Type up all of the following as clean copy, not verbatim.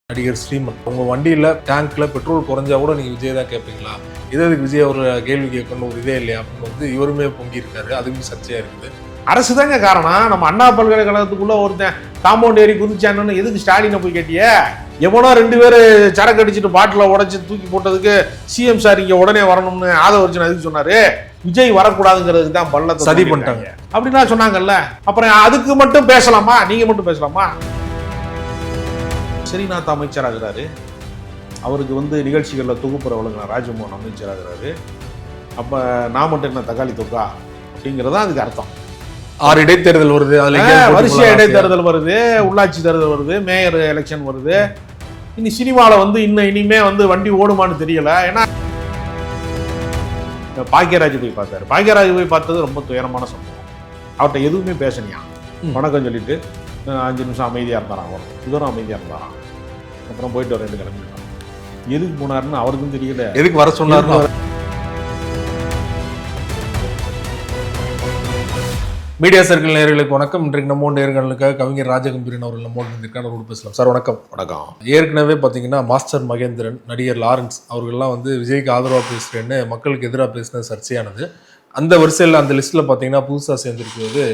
நடிகர் ஸ்ரீமன், உங்க வண்டியில டேங்க்ல பெட்ரோல் குறைஞ்சா கூட நீங்க விஜய் தான் கேட்பீங்களா? இதற்கு விஜய் ஒரு கேள்வி கேட்கணும் ஒரு இதே இல்லையா அப்படின்னு வந்து இவருமே பொங்கி இருக்காரு. அதுவும் சர்ச்சையா இருக்குது. அரசு தாங்க காரணம். நம்ம அண்ணா பல்கலைக்கழகத்துக்குள்ள ஒருத்தன் காம்பவுண்ட் ஏறி குதிச்சான்னு எதுக்கு ஸ்டாலினை போய் கேட்டிய? எவனோ 2 பேர் சரக்கு அடிச்சுட்டு பாட்டில உடைச்சு தூக்கி போட்டதுக்கு சிஎம் சார் இங்க உடனே வரணும்னு ஆதவர்ஜன் எதுக்கு சொன்னாரு? விஜய் வரக்கூடாதுங்கிறதுக்கு தான் பள்ளத்தை சதி பண்ணிட்டாங்க அப்படின்னா சொன்னாங்கல்ல. அப்புறம் அதுக்கு மட்டும் பேசலாமா? நீங்க மட்டும் பேசலாமா? ஸ்ரீநாத் அமைச்சராகிறாரு. அவருக்கு வந்து நிகழ்ச்சிகளில் தொகுப்புற வழங்கின ராஜமோகன் அமைச்சராகிறாரு. அப்போ நான் மட்டும் என்ன தக்காளி தொக்கா அப்படிங்கிறதா அதுக்கு அர்த்தம். 6 இடைத்தேர்தல் வருது, வரிசையா இடைத்தேர்தல் வருது, உள்ளாட்சி தேர்தல் வருது, மேயர் எலெக்ஷன் வருது. இனி சினிமாவில் வந்து இனிமே வந்து வண்டி ஓடுமான்னு தெரியல. ஏன்னா பாக்கியராஜ் போய் பார்த்தாரு. பாக்கியராஜ் போய் பார்த்தது ரொம்ப துயரமான சம்பவம். அவர்கிட்ட எதுவுமே பேசணியா, வணக்கம் சொல்லிட்டு 5 நிமிஷம் அமைதியாக இருந்தாராம். வரும் இவரும் அமைதியாக இருந்தாராம். அப்புறம் போயிட்டு வர 2 கிளம்பிட்டான். எதுக்கு போனாருன்னு அவருக்கும் தெரியல, எதுக்கு வர சொன்னாரு. மீடியா சர்க்கிள் நேயர்களுக்கு வணக்கம். இன்றைக்கு நம்ம நேயர்களுக்காக கவிஞர் ராஜகம்பீரன் அவர்கள் நம்ம இருக்கான ஒரு பேசலாம். சார் வணக்கம். வணக்கம். ஏற்கனவே பார்த்தீங்கன்னா மாஸ்டர் மகேந்திரன், நடிகர் லாரன்ஸ் அவர்கள்லாம் வந்து விஜய்க்கு ஆதரவாக பேசுகிறேன்னு மக்களுக்கு எதிராக பேசினது சர்ச்சையானது. அந்த வரிசையில் அந்த லிஸ்ட்டில் பார்த்தீங்கன்னா புதுசாக சேர்ந்திருக்கிறது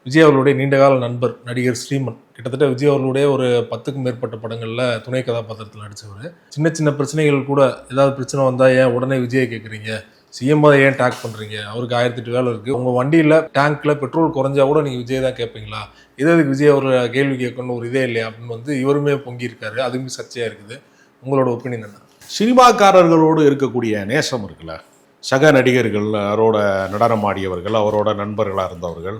விஜய் அவர்களுடைய நீண்டகால நண்பர் நடிகர் ஸ்ரீமன். கிட்டத்தட்ட விஜய் அவர்களுடைய ஒரு 10க்கும் மேற்பட்ட படங்களில் துணை கதாபாத்திரத்தில் நடித்தவர். சின்ன சின்ன பிரச்சனைகள் கூட, ஏதாவது பிரச்சனை வந்தால் ஏன் உடனே விஜயை கேட்குறீங்க, சிஎம் ஏன் டேக் பண்ணுறீங்க, அவருக்கு 1008 வேலை இருக்குது, உங்கள் வண்டியில் டேங்க்ல பெட்ரோல் குறைஞ்சா கூட நீங்கள் விஜய் தான் கேட்பீங்களா, இதற்கு விஜய் ஒரு கேள்வி கேட்கணும் ஒரு இதே இல்லையா அப்படின்னு வந்து இவருமே பொங்கி இருக்காரு. அதுவும் சர்ச்சையாக இருக்குது. உங்களோட ஒப்பீனியன் என்ன? சினிமாக்காரர்களோடு இருக்கக்கூடிய நேசம் இருக்குல்ல, சக நடிகர்கள், அவரோட நடனமாடியவர்கள், அவரோட நண்பர்களாக இருந்தவர்கள்,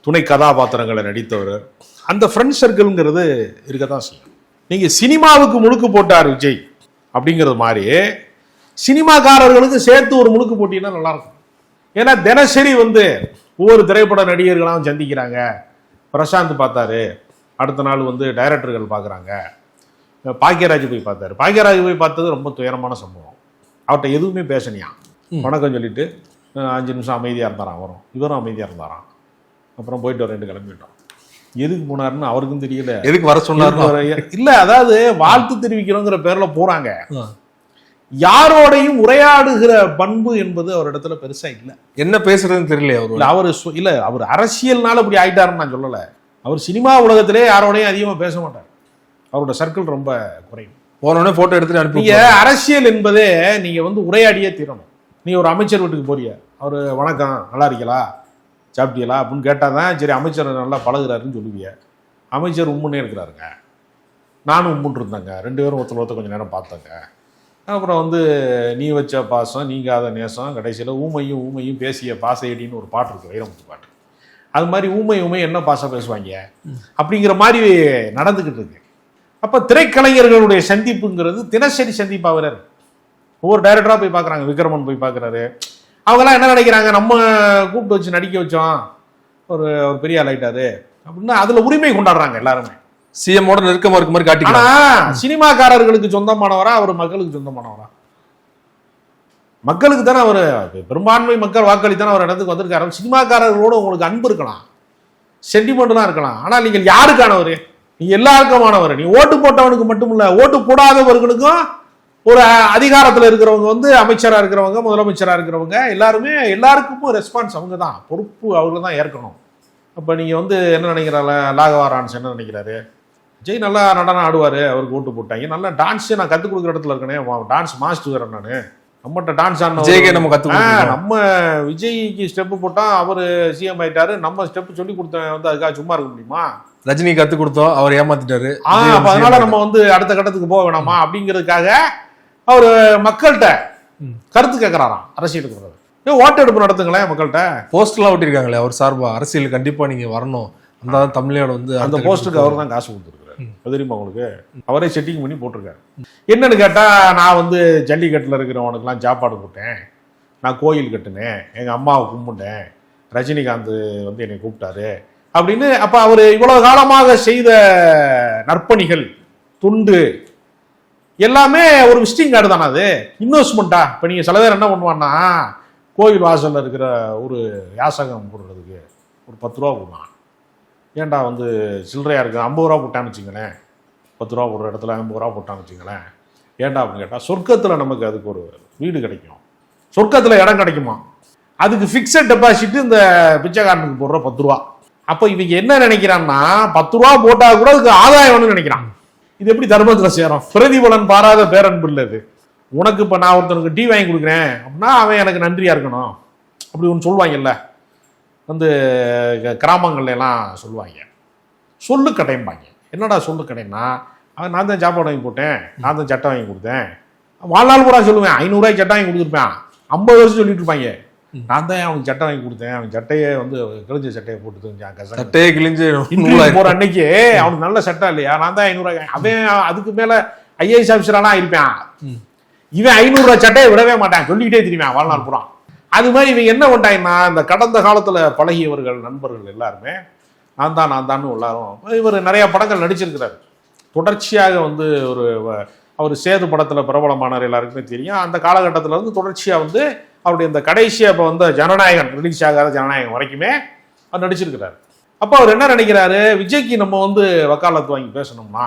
துணை கதாபாத்திரங்களை நடித்தவர், அந்த ஃப்ரெண்ட் சர்க்கிள்ங்கிறது இருக்கத்தான் செய்யும். நீங்கள் சினிமாவுக்கு முழுக்கு போட்டார் விஜய் அப்படிங்கிறது மாதிரி சினிமாக்காரர்களுக்கு சேர்த்து ஒரு முழுக்கு போட்டிங்கன்னா நல்லாயிருக்கும். ஏன்னா தினசரி வந்து ஒவ்வொரு திரைப்பட நடிகர்களாகவும் சந்திக்கிறாங்க. பிரசாந்த் பார்த்தாரு, அடுத்த நாள் வந்து டைரக்டர்கள் பார்க்குறாங்க. பாக்கியராஜ் போய் பார்த்தாரு. பாக்கியராஜ் போய் பார்த்தது ரொம்ப துயரமான சம்பவம். அவர்கிட்ட எதுவுமே பேசணியா, வணக்கம் சொல்லிட்டு 5 நிமிஷம் அமைதியாக இருந்தாராம். வரும் இவரும் அமைதியாக இருந்தாராம். அப்புறம் போயிட்டு வர 2 கிளம்பிட்டோம். எதுக்கு போனாருன்னு அவருக்கும் தெரியல, எதுக்கு வர சொன்னாரு இல்ல. அதாவது வாழ்த்து தெரிவிக்கிறோங்கிற பேர்ல போறாங்க. யாரோடையும் உரையாடுகிற பண்பு என்பது அவரிடத்துல பெருசா இல்ல. என்ன பேசுறதுன்னு தெரியல. அவர் அரசியல்னால இப்படி ஆயிட்டாருன்னு நான் சொல்லல. அவர் சினிமா உலகத்திலே யாரோடையும் அதிகமா பேச மாட்டார். அவரோட சர்க்கிள் ரொம்ப குறையும். போனோடனே போட்டோ எடுத்துட்டு அனுப்பி. நீங்க அரசியல் என்பதே நீங்க வந்து உரையாடியே தீரணும். நீ ஒரு அமைச்சர் வீட்டுக்கு போறிய, அவரு வணக்கம் நல்லா இருக்கீங்களா, சாப்பிட்டீங்களா அப்படின்னு கேட்டாதான் சரி அமைச்சர் நல்லா பழகுறாருன்னு சொல்லுவிய. அமைச்சர் உம்முன்னே இருக்கிறாருங்க, நானும் உம்முன்னு இருந்தாங்க, 2 பேரும் ஒருத்தர் கொஞ்சம் நேரம் பார்த்தாங்க. அப்புறம் வந்து நீ வச்ச பாசம் நீங்காத நேசம், கடைசியில் ஊமையும் பேசிய பாசையடின்னு ஒரு பாட்டு இருக்கு, வைரமுத்து பாட்டு. அது மாதிரி ஊமை என்ன பாசம் பேசுவாங்க அப்படிங்கிற மாதிரி நடந்துக்கிட்டு இருக்கு. அப்போ திரைக்கலைஞர்களுடைய சந்திப்புங்கிறது தினசரி சந்திப்பாகிறார். ஒவ்வொரு டைரக்டராக போய் பார்க்குறாங்க. விக்ரமன் போய் பார்க்குறாரு. அவங்கெல்லாம் என்ன நினைக்கிறாங்க, நம்ம கூப்பிட்டு வச்சு நடிக்க வச்சோம், ஒரு பெரிய ஆள் ஆயிட்டாரு அப்படின்னு அதில் உரிமை கொண்டாடுறாங்க எல்லாருமே. சிஎம்மோட நெருக்கமா இருக்க மாதிரி காட்டி. ஆனா சினிமாக்காரர்களுக்கு சொந்தமானவரா, அவர் மக்களுக்கு சொந்தமானவரா? மக்களுக்கு தானே அவர், பெரும்பான்மை மக்கள் வாக்களித்தானே அவர் இடத்துக்கு வந்திருக்காரு. சினிமாக்காரர்களோட உங்களுக்கு அன்பு இருக்கலாம், சென்டிமெண்ட் தான் இருக்கலாம். ஆனால் நீங்கள் யாருக்கானவர்? நீங்க எல்லாருக்குமானவர். நீ ஓட்டு போட்டவனுக்கு மட்டும் இல்ல, ஓட்டு போடாதவர்களுக்கும் ஒரு அதிகாரத்தில் இருக்கிறவங்க வந்து அமைச்சராக இருக்கிறவங்க, முதலமைச்சராக இருக்கிறவங்க எல்லாருமே, எல்லாருக்கும் ரெஸ்பான்ஸ் அவங்க தான், பொறுப்பு அவங்க தான் ஏற்கணும். அப்போ நீங்கள் வந்து என்ன நினைக்கிறாங்க, லாகவாரான்ஸ் என்ன நினைக்கிறாரு, விஜய் நல்லா நடனம் ஆடுவார், அவருக்கு ஓட்டு போட்டாங்க, நல்லா டான்ஸே நான் கற்றுக் கொடுக்குற இடத்துல இருக்கனே, டான்ஸ் மாஸ்டர் வரேன் நான், நம்மகிட்ட டான்ஸ் ஆடின நம்ம கற்றுக்க, நம்ம விஜய்க்கு ஸ்டெப்பு போட்டால் அவர் சிஎம் ஆயிட்டாரு, நம்ம ஸ்டெப்பு சொல்லி கொடுத்தேன் வந்து அதுக்காக சும்மா இருக்க முடியுமா? ரஜினி கற்றுக் கொடுத்தோம், அவர் ஏமாத்திட்டாரு. அதனால நம்ம வந்து அடுத்த கட்டத்துக்கு போக வேணாமா அப்படிங்கிறதுக்காக அவர் மக்கள்கிட்ட கருத்து கேட்கிறாராம். அரசியலுக்கு ஓட்டு எடுப்பு நடத்துங்களேன், மக்கள்கிட்ட போஸ்டர்லாம் ஓட்டிருக்காங்களே அவர் சார்பா, அரசியல் கண்டிப்பா நீங்க வரணும், அந்த தமிழ்நாடு வந்து அந்த போஸ்டருக்கு அவர் தான் காசு கொடுத்துருக்காரு. தெரியுமா உங்களுக்கு? அவரே செட்டிங் பண்ணி போட்டிருக்காரு. என்னன்னு கேட்டா, நான் வந்து ஜல்லிக்கட்டில் இருக்கிறவனுக்குலாம் சாப்பாடு போட்டேன், நான் கோயில் கட்டினேன், எங்க அம்மாவை கும்பிட்டேன், ரஜினிகாந்த் வந்து என்னை கூப்பிட்டாரு அப்படின்னு. அப்ப அவர் இவ்வளவு காலமாக செய்த நற்பணிகள், துண்டு எல்லாமே ஒரு விசிட்டிங் கார்டு தானே, அது இன்வெஸ்ட்மெண்ட்டா? இப்போ நீங்கள் சில பேர் என்ன பண்ணுவான்னா, கோவில் வாசலில் இருக்கிற ஒரு யாசகம் போடுறதுக்கு ஒரு 10 ரூபா போடுவான். ஏன்டா வந்து சில்லறையாக இருக்குது, 50 ரூபா போட்டான்னு வச்சுங்களேன், 10 ரூபா போடுற இடத்துல 50 ரூபா போட்டான்னு வச்சுங்களேன், ஏன்டா அப்படின்னு கேட்டால் சொர்க்கத்தில் நமக்கு அதுக்கு ஒரு வீடு கிடைக்கும், சொர்க்கத்தில் இடம் கிடைக்குமா, அதுக்கு ஃபிக்ஸட் டெபாசிட் இந்த பிச்சைக்காரனுக்கு போடுற 10 ரூபா. அப்போ இவங்க என்ன நினைக்கிறான்னா 10 ரூபா போட்டால் கூட அதுக்கு ஆதாயம்னு நினைக்கிறான். இது எப்படி தர்மத்தில் சேரும்? பிரதிபலன் பாராத பேரன்பு இல்லை இது. உனக்கு இப்போ நான் ஒருத்தனுக்கு டீ வாங்கி கொடுக்குறேன் அப்படின்னா அவன் எனக்கு நன்றியாக இருக்கணும் அப்படி ஒன்று சொல்லுவாங்கல்ல, வந்து கிராமங்கள்ல எல்லாம் சொல்லுவாங்க, சொல்லு கடைம்பாங்க. என்னடா சொல்லு கடைன்னா, அவன் நான் தான் சாப்பாடு வாங்கி போட்டேன், நான் தான் சட்டை வாங்கி கொடுத்தேன், வாழ்நாள் பூரா சொல்லுவேன் 500 ரூபாய்க்கு சட்டை வாங்கி கொடுத்துருப்பேன், 50 வருஷம் சொல்லிட்டு இருப்பாங்க, நான் தான் அவனுக்கு சட்டை வாங்கி கொடுத்தேன், அவன் சட்டையை வந்து கிழிஞ்ச சட்டையை போட்டு சட்டையே கிழிஞ்சு போற அன்னைக்கு அவனுக்கு நல்ல சட்டை இல்லையா, நான் தான் 500 ரூபாய், அவன் அதுக்கு மேல IAS ஆஃபீஸராலாம் இருப்பான், இவன் 500 ரூபாய் சட்டையை விடவே மாட்டான், சொல்லிக்கிட்டே தெரியுமா வாழ்நாள் பூரா. அது மாதிரி இவங்க என்ன பண்ணிட்டாங்கன்னா, இந்த கடந்த காலத்துல பழகியவர்கள் நண்பர்கள் எல்லாருமே நான் தான் எல்லாரும், இவர் நிறைய படங்கள் நடிச்சிருக்கிறார் தொடர்ச்சியாக. வந்து ஒரு அவர் சேது படத்துல பிரபலமானார், எல்லாருக்குமே தெரியும். அந்த காலகட்டத்தில் வந்து தொடர்ச்சியா வந்து அவருடைய இந்த கடைசியா இப்போ வந்து ஜனநாயகன் ரிலீஸ் ஆகாத ஜனநாயகம் வரைக்குமே அவர் நடிச்சிருக்கிறார். அப்போ அவர் என்ன நினைக்கிறாரு, விஜய்க்கு நம்ம வந்து வக்காலத்து வாங்கி பேசணும்னா,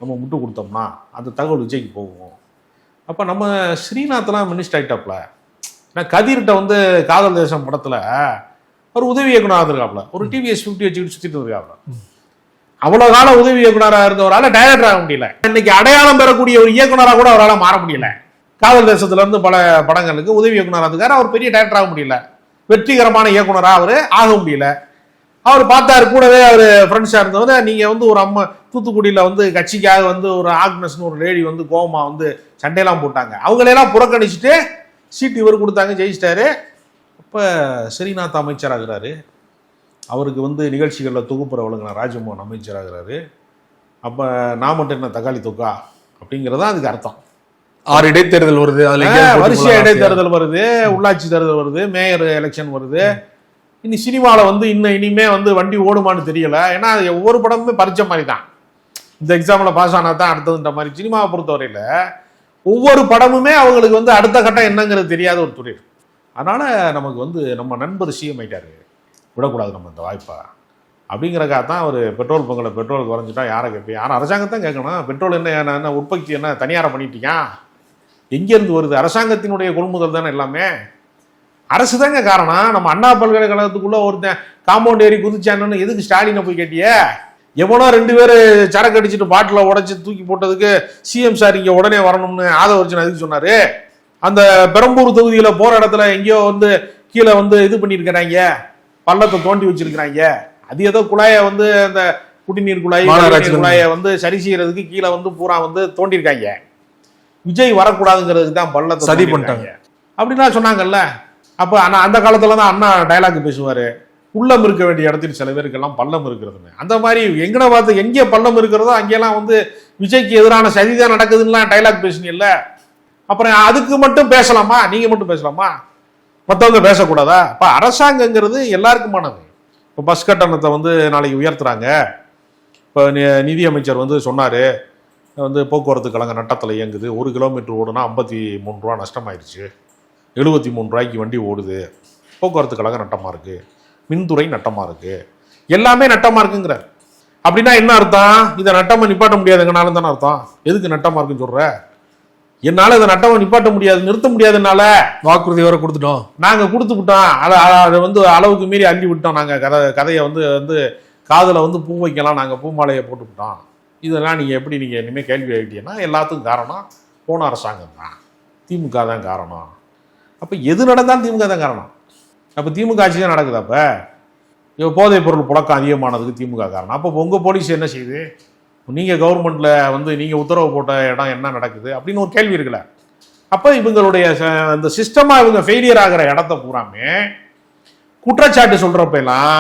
நம்ம முட்டு கொடுத்தோம்னா அந்த தகவல் விஜய்க்கு போகும். அப்போ நம்ம ஸ்ரீநாத்லாம் மினிஸ்டர் ஆகிட்டாப்ல, நான் கதிர்கிட்ட வந்து காதல் தேசம் படத்துல ஒரு உதவி இயக்குனராக இருக்காப்ல, ஒரு TVS 50 வச்சுக்கிட்டு சுற்றிட்டு இருக்காப்ல. அவ்வளவு காலம் உதவி இயக்குனராக இருந்தவரால் டைரக்டர் ஆக முடியல. இன்னைக்கு அடையாளம் பெறக்கூடிய ஒரு இயக்குனராக கூட அவரால் மாற முடியல. காதல் தேசத்துல இருந்து பல படங்களுக்கு உதவி இயக்குனராக இருக்காரு, அவர் பெரிய டைரக்டர் ஆக முடியல, வெற்றிகரமான இயக்குனராக அவர் ஆக முடியல. அவர் பார்த்தாரு, கூடவே அவர் ஃப்ரெண்ட்ஸாக இருந்தவர், நீங்க வந்து ஒரு அம்மா தூத்துக்குடியில வந்து கட்சிக்காக வந்து ஒரு ஆக்னஸ்னு ஒரு லேடி வந்து கோவமா வந்து சண்டையெல்லாம் போட்டாங்க, அவங்களையெல்லாம் புறக்கணிச்சுட்டு சீட்டு இவர் கொடுத்தாங்க, ஜெயிச்சிட்டாரு. அப்போ ஸ்ரீநாத் அமைச்சராகிறாரு, அவருக்கு வந்து நிகழ்ச்சிகளில் தொகுப்புற வழங்கின ராஜமோகன் அமைச்சராகிறாரு. அப்போ நான் மட்டும் என்ன தக்காளி தொக்கா அப்படிங்கிறதா அதுக்கு அர்த்தம். 6 இடைத்தேர்தல் வருது, வரிசை இடைத்தேர்தல் வருது, உள்ளாட்சி தேர்தல் வருது, மேயர் எலெக்ஷன் வருது. இனி சினிமாவில் வந்து இனிமே வந்து வண்டி ஓடுமான்னு தெரியல. ஏன்னா ஒவ்வொரு படமுமே பறிச்ச மாதிரி தான், இந்த எக்ஸாமில் பாஸ் ஆனால் தான் அடுத்ததுன்ற மாதிரி. சினிமாவை பொறுத்தவரையில் ஒவ்வொரு படமுமே அவங்களுக்கு வந்து அடுத்த கட்டம் என்னங்கிறது தெரியாத ஒரு தொழில். அதனால நமக்கு வந்து நம்ம நண்பர் CM ஆயிட்டாரு, விடக்கூடாது நம்ம இந்த வாய்ப்பா அப்படிங்கிறக்காக தான் ஒரு பெட்ரோல் பங்கில் பெட்ரோல் குறைஞ்சிட்டா யாரை கேட்பேன், யாரும் அரசாங்கத்தான் கேட்கணும். பெட்ரோல் என்ன உற்பத்தி என்ன தனியாரை பண்ணிட்டீங்க, எங்கேருந்து வருது? அரசாங்கத்தினுடைய கொள்முதல் தானே எல்லாமே, அரசு தாங்க காரணம். நம்ம அண்ணா பல்கலைக்கழகத்துக்குள்ள ஒருத்தன் காம்பவுண்ட் ஏறி குதிச்சான்னு எதுக்கு ஸ்டாலினை போய் கேட்டிய? எவனோ 2 பேர் சரக்கு அடிச்சுட்டு பாட்டில் உடைச்சு தூக்கி போட்டதுக்கு CM சார் இங்கே உடனே வரணும்னு ஆதவர்ஜன் அதுக்கு சொன்னாரு. அந்த பெரம்பூர் தொகுதியில் போற இடத்துல எங்கேயோ வந்து கீழே வந்து இது பண்ணியிருக்கிறாங்க, பள்ளத்தை தோண்டி வச்சிருக்கிறாங்க. அது ஏதோ குழாயை வந்து அந்த குடிநீர் குழாயை வந்து சரி செய்யறதுக்கு கீழே வந்து பூரா வந்து தோண்டியிருக்காங்க. விஜய் வரக்கூடாதுங்கிறதுக்கு தான் பள்ளத்தை சரி பண்ணிட்டாங்க அப்படின்னா சொன்னாங்கல்ல. அப்போ அந்த காலத்துல தான் அண்ணா டைலாக் பேசுவாரு, உள்ளம் இருக்க வேண்டிய இடத்தில் சில பேருக்கெல்லாம் பள்ளம் இருக்கிறதுன்னு. அந்த மாதிரி எங்கன பார்த்து எங்கே பள்ளம் இருக்கிறதோ அங்கெல்லாம் வந்து விஜய்க்கு எதிரான சதிதான் நடக்குதுன்னா டைலாக் பேசுனீங்கல்ல. அப்புறம் அதுக்கு மட்டும் பேசலாமா, நீங்க மட்டும் பேசலாமா, மற்றவங்க பேசக்கூடாதா? இப்போ அரசாங்கங்கிறது எல்லாருக்குமானது. இப்போ பஸ் கட்டணத்தை வந்து நாளைக்கு உயர்த்துறாங்க. இப்போ நிதி அமைச்சர் வந்து சொன்னார், வந்து போக்குவரத்து கழக நட்டத்தில் இயங்குது, 1 கிலோமீட்டர் ஓடுனா 53 ரூபா நஷ்டமாயிருச்சு, 73 ரூபாய்க்கு வண்டி ஓடுது, போக்குவரத்து கழகம் நட்டமாக இருக்குது, மின்துறை நட்டமாக இருக்குது, எல்லாமே நட்டமாக இருக்குங்கிறார். அப்படின்னா என்ன அர்த்தம்? இதை நட்டமாக நிப்பாட்ட முடியாதுங்கனாலும் தானே அர்த்தம். எதுக்கு நட்டமாக இருக்குன்னு சொல்கிற? என்னால் இதை நட்டமாக நிப்பாட்ட முடியாது, நிறுத்த முடியாதுனால வாக்குறுதி வர கொடுத்துட்டோம், நாங்கள் கொடுத்துக்கிட்டோம், அதை வந்து அளவுக்கு மீறி அள்ளி விட்டோம், நாங்கள் கதையை வந்து காதில் வந்து பூ வைக்கலாம், நாங்கள் பூ மாலையை போட்டுவிட்டோம். இதெல்லாம் நீங்கள் எப்படி நீங்கள் இனிமேல் கேள்வி ஆகிட்டீங்கன்னா எல்லாத்துக்கும் காரணம் போன அரசாங்கம் தான், திமுக தான் காரணம். அப்போ எது நடந்தாலும் திமுக தான் காரணம். அப்போ திமுக ஆட்சி தான் நடக்குது. அப்போ இப்போ போதைப் பொருள் புழக்கம் அதிகமானதுக்கு திமுக காரணம். அப்போ உங்கள் போலீஸ் என்ன செய்யுது? நீங்கள் கவர்மெண்ட்டில் வந்து நீங்கள் உத்தரவு போட்ட இடம் என்ன நடக்குது அப்படின்னு ஒரு கேள்வி இருக்குல்ல. அப்போ இவங்களுடைய இந்த சிஸ்டமாக இவங்க ஃபெயிலியர் ஆகிற இடத்த பூராமே குற்றச்சாட்டு சொல்கிறப்பெல்லாம்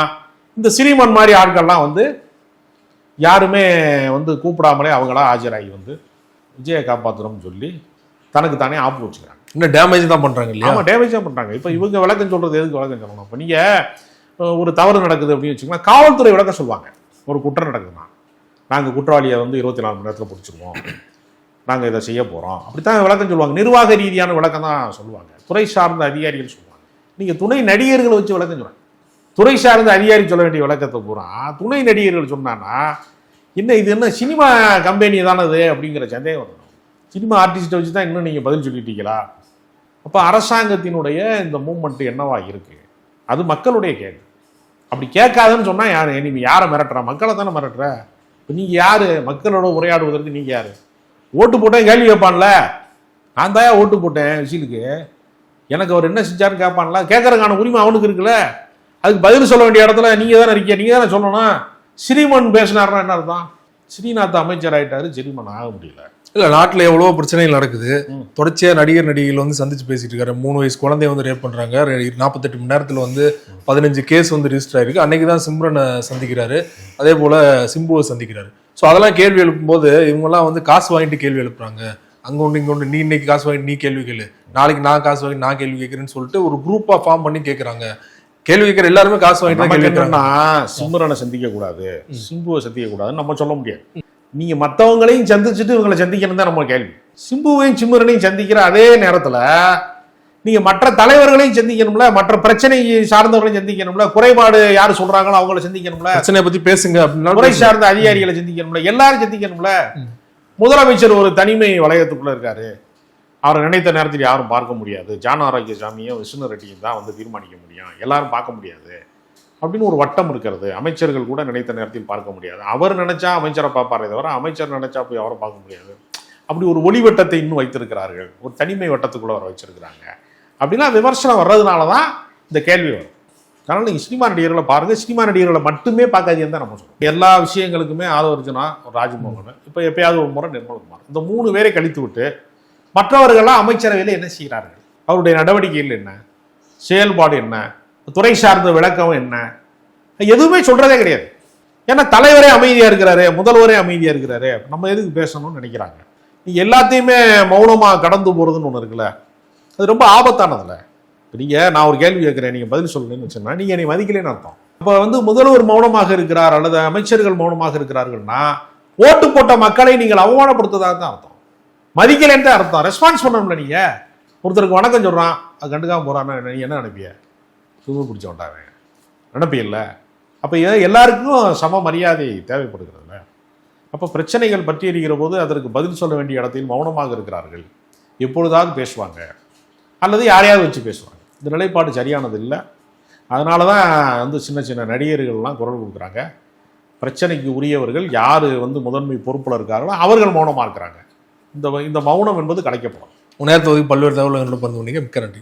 இந்த சிறிமன் மாதிரி ஆட்கள்லாம் வந்து யாருமே வந்து கூப்பிடாமலே அவங்களா ஆஜராகி வந்து விஜயை காப்பாற்றுறோம்னு சொல்லி தனக்கு தானே ஆப்பு வச்சுக்கிறாங்க. இன்னும் டேமேஜ் தான் பண்ணுறாங்க இல்லையா? ஆமாம், டேமேஜ் தான் பண்ணுறாங்க. இப்போ இவங்க விளக்கம் சொல்கிறது எதுக்கு விளக்கம் சொல்லணும்? இப்போ நீங்கள் ஒரு தவறு நடக்குது அப்படின்னு வச்சுக்கோங்க, காவல்துறை விளக்கம் சொல்லுவாங்க. ஒரு குற்றம் நடக்குதுன்னா நாங்கள் குற்றவாளியை வந்து 24 மணி நேரத்தில் பிடிச்சிருவோம், நாங்கள் இதை செய்ய போகிறோம், அப்படித்தான் விளக்கம் சொல்லுவாங்க. நிர்வாக ரீதியான விளக்கம் தான் சொல்லுவாங்க, துறை சார்ந்த அதிகாரிகள் சொல்லுவாங்க. நீங்கள் துணை நடிகர்களை வச்சு விளக்கம் சொல்லுவாங்க. துறை சார்ந்த அதிகாரி சொல்ல வேண்டிய விளக்கத்தை பூரா துணை நடிகர்கள் சொன்னான்னா இன்னும் இது என்ன சினிமா கம்பெனி தானது அப்படிங்கிற சந்தேகம் வரணும். சினிமா ஆர்டிஸ்ட்டை வச்சு தான் இன்னும் நீங்கள் பதில் சொல்லிட்டீங்களா? அப்போ அரசாங்கத்தினுடைய இந்த மூவ்மெண்ட் என்னவா இருக்கு? அது மக்களுடைய கேள்வி. அப்படி கேட்காதுன்னு சொன்னால் யார்? நீ யாரை மிரட்டுற? மக்களை தானே மிரட்டுற. இப்போ நீங்கள் யார்? மக்களோட உரையாடுவதற்கு நீங்கள் யார்? ஓட்டு போட்டேன் கேள்வி கேட்பான்ல, நான் தாயா ஓட்டு போட்டேன் விசிலுக்கு, எனக்கு அவர் என்ன செஞ்சாருன்னு கேட்பான்ல, கேட்கறதுக்கான உரிமை அவனுக்கு இருக்குல்ல. அதுக்கு பதில் சொல்ல வேண்டிய இடத்துல நீங்கள் தானே இருக்கீங்க, நீங்கள் தானே சொல்லணும். ஸ்ரீமன் பேசினார்னா என்ன அர்த்தம்? ஸ்ரீநாத் அமைச்சர் ஆகிட்டாரு, ஸ்ரீமன் ஆக முடியல. இல்லை, நாட்டில் எவ்வளோ பிரச்சனைகள் நடக்குது. தொடர்ச்சியாக நடிகர்கள் வந்து சந்திச்சு பேசிட்டு இருக்காரு. 3 வயசு குழந்தைய வந்து ரேப் பண்ணுறாங்க. 48 மணி நேரத்தில் வந்து 15 கேஸ் வந்து ரிஜிஸ்டர் ஆயிருக்கு. அன்னைக்கு தான் சிம்ரனை சந்திக்கிறாரு, அதே போல் சிம்புவை சந்திக்கிறாரு. ஸோ அதெல்லாம் கேள்வி எழுப்பும்போது இவங்கெல்லாம் வந்து காசு வாங்கிட்டு கேள்வி எழுப்புறாங்க. அங்கே ஒன்று இங்கே ஒன்று, நீ இன்னைக்கு காசு வாங்கிட்டு நீ கேள்வி கேளு, நாளைக்கு நான் காசு வாங்கி நான் கேள்வி கேட்குறேன்னு சொல்லிட்டு ஒரு குரூப்பாக ஃபார்ம் பண்ணி கேட்குறாங்க. கேள்வி கேட்குற எல்லாருமே காசு வாங்கிட்டு தான் கேள்வி கேட்குறாங்கன்னா சிம்ரனை சந்திக்க கூடாது, சிம்புவை சந்திக்க கூடாதுன்னு நம்ம சொல்ல முடியாது. நீங்க மற்றவங்களையும் சந்திச்சுட்டு இவங்களை சந்திக்கணும் தான் நம்ம கேள்வி. சிம்புவையும் சிம்ரனையும் சந்திக்கிற அதே நேரத்துல நீங்க மற்ற தலைவர்களையும் சந்திக்கணும்ல, மற்ற பிரச்சனை சார்ந்தவர்களையும் சந்திக்கணும்ல, குறைபாடு யாரு சொல்றாங்களோ அவங்கள சந்திக்கணும்ல, பிரச்சனையை பத்தி பேசுங்க அப்படின்னா குறை சார்ந்த அதிகாரிகளை சந்திக்கணும்ல, எல்லாரும் சந்திக்கணும்ல. முதலமைச்சர் ஒரு தனிமை வளையத்துக்குள்ள இருக்காரு, அவரை நினைத்த நேரத்தில் யாரும் பார்க்க முடியாது. ஜான் ஆரோக்கியசாமியும் விஷ்ணு ரெட்டியும் தான் வந்து தீர்மானிக்க முடியும், எல்லாரும் பார்க்க முடியாது அப்படின்னு ஒரு வட்டம் இருக்கிறது. அமைச்சர்கள் கூட நினைத்த நேரத்தில் பார்க்க முடியாது. அவர் நினைச்சா அமைச்சரை பார்ப்பாரே தவிர அமைச்சர் நினைச்சா போய் அவரை பார்க்க முடியாது. அப்படி ஒரு ஒளிவட்டத்தை இன்னும் வைத்திருக்கிறார்கள், ஒரு தனிமை வட்டத்துக்குள்ள வர வச்சிருக்கிறாங்க. அப்படின்னா விமர்சனம் வர்றதுனால தான் இந்த கேள்வி வரும். அதனால நீங்கள் சினிமா நடிகர்களை பாருங்க, சினிமா நடிகர்களை மட்டுமே பார்க்காதீங்கன்னு தான் நம்ம சொல்றோம். எல்லா விஷயங்களுக்குமே ஆதவர்ஜுனா, ராஜ்மோகன், இப்போ எப்பயாவது ஒரு முறை நிர்மல்குமார், இந்த 3 பேரை கழித்து விட்டு மற்றவர்கள்லாம் அமைச்சரவையில் என்ன செய்கிறார்கள், அவருடைய நடவடிக்கைகள் என்ன, செயல்பாடு என்ன, துறை சார்ந்த விளக்கம் என்ன, எதுவுமே சொல்றதே கிடையாது. ஏன்னா தலைவரே அமைதியா இருக்கிறாரு, முதல்வரே அமைதியா இருக்கிறாரு, நம்ம எதுக்கு பேசணும்னு நினைக்கிறாங்க. நீங்க எல்லாத்தையுமே மௌனமா கடந்து போறதுன்னு ஒண்ணு இருக்குல்ல, அது ரொம்ப ஆபத்தானதுல. நீங்க நான் ஒரு கேள்வி கேட்கிறேன், நீங்க பதில் சொல்லணும்னு வச்சுன்னா நீங்க என்னை மதிக்கலைன்னு அர்த்தம். அப்ப வந்து முதல்வர் மௌனமாக இருக்கிறார் அல்லது அமைச்சர்கள் மௌனமாக இருக்கிறார்கள்னா ஓட்டு போட்ட மக்களை நீங்கள் அவமானப்படுத்துவதாக தான் அர்த்தம், மதிக்கலைன்னு தான் அர்த்தம். ரெஸ்பான்ஸ் பண்ணணும்ல. நீங்க ஒருத்தருக்கு வணக்கம் சொல்றான், அது கண்டுக்காம போறான்னா நீ என்ன நினைப்பிய? தூங்க பிடிச்ச விட்டாங்க நினைப்பில்ல. அப்போ எல்லாருக்கும் சம மரியாதை தேவைப்படுகிறதுல. அப்போ பிரச்சனைகள் பற்றி எறிகிற போது அதற்கு பதில் சொல்ல வேண்டிய இடத்தில் மௌனமாக இருக்கிறார்கள். எப்பொழுதாவது பேசுவாங்க அல்லது யாரையாவது வச்சு பேசுவாங்க. இந்த நிலைப்பாடு சரியானது இல்லை. அதனால தான் வந்து சின்ன சின்ன நடிகர்கள்லாம் குரல் கொடுக்குறாங்க. பிரச்சனைக்கு உரியவர்கள் யார் வந்து முதன்மை பொறுப்பில் இருக்கார்களோ அவர்கள் மௌனமாக இருக்கிறாங்க. இந்த மௌனம் என்பது கலைக்கப்படும். நேரத்தை பல்வேறு தகவல்களோட பகிர்ந்து கொண்டீங்க. மிக்க நன்றி.